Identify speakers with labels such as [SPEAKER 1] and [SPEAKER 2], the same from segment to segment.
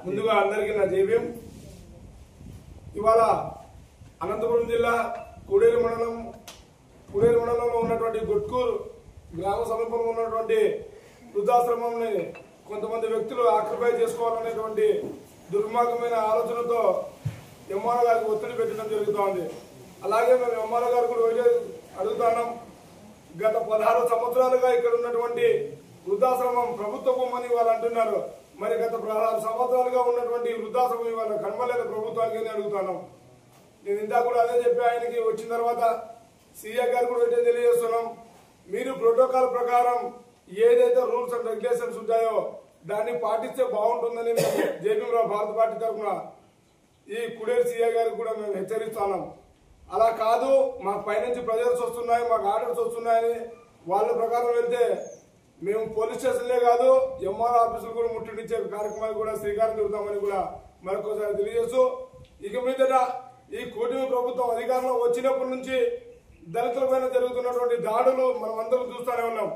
[SPEAKER 1] ముందుగా అందరికీ నా జైభీం. ఇవాళ అనంతపురం జిల్లా కూడేరు మండలంలో ఉన్నటువంటి గుట్కూరు గ్రామ సమీపంలో ఉన్నటువంటి వృద్ధాశ్రమంని కొంతమంది వ్యక్తులు ఆక్యుపై చేసుకోవాలనేటువంటి దుర్మార్గమైన ఆలోచనతో ఎంఆర్ఓ గారికి ఒత్తిడి పెట్టడం జరుగుతోంది. అలాగే మేము ఎంఆర్ఓ గారు కూడా అడుగుతున్నాం. గత 16 సంవత్సరాలుగా ఇక్కడ ఉన్నటువంటి వృద్ధాశ్రమం ప్రభుత్వ భూమని వాళ్ళు అంటున్నారు. మరి గత 16 సంవత్సరాలుగా ఉన్నటువంటి వృద్ధాశ్రమం ఇవాళ కనమలేదు ప్రభుత్వానికి అడుగుతున్నాం. నేను ఇందా కూడా అదే చెప్పి ఆయనకి వచ్చిన తర్వాత సీఏ గారు కూడా అయితే తెలియజేస్తున్నాం. మీరు ప్రోటోకాల్ ప్రకారం ఏదైతే రూల్స్ అండ్ రెగ్యులేషన్స్ ఉంటాయో దాన్ని పాటిస్తే బాగుంటుందని జేపీరావు భారత పార్టీ తరఫున ఈ కుడేరు సీఏ గారికి కూడా మేము హెచ్చరిస్తున్నాం. అలా కాదు, మాకు పైనుంచి ప్రెజర్స్ వస్తున్నాయి, మాకు ఆర్డర్స్ వస్తున్నాయని వాళ్ళ ప్రకారం వెళ్తే మేము పోలీస్ స్టేషన్లే కాదు ఎంఆర్ ఆఫీసులు కూడా ముట్టడించే కార్యక్రమాలు కూడా శ్రీకారం చుడతామని కూడా మరొకసారి తెలియజేస్తూ, ఇక మీదట ఈ కూటమి ప్రభుత్వం అధికారంలో వచ్చినప్పటి నుంచి దళితుల పైన జరుగుతున్నటువంటి దాడులు మనం అందరం చూస్తూనే ఉన్నాం.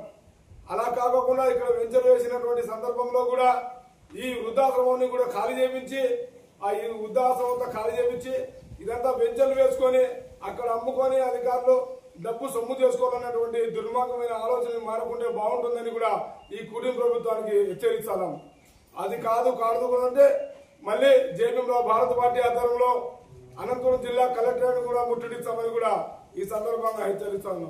[SPEAKER 1] అలా కాకుండా ఇక్కడ వెంచర్ వేసినటువంటి సందర్భంలో కూడా ఈ వృద్ధాశ్రమాన్ని కూడా ఖాళీ చేయించి ఈ వృద్ధాశ్రమంతో ఖాళీ చేయించి ఇదంతా వెంచర్లు వేసుకొని అక్కడ అమ్ముకొని అధికారులు డబ్బు సొమ్ము చేసుకోవాలన్నటువంటి దుర్మార్గమైన ఆలోచన మారకుంటే బాగుంటుందని కూడా ఈ కూటమి ప్రభుత్వానికి హెచ్చరిస్తాం. అది కాదు అంటే మళ్ళీ జేపీరావు భారత పార్టీ ఆధ్వర్యంలో అనంతపురం జిల్లా కలెక్టరేట్ కూడా ముట్టడిస్తామని కూడా ఈ సందర్భంగా హెచ్చరిస్తాను.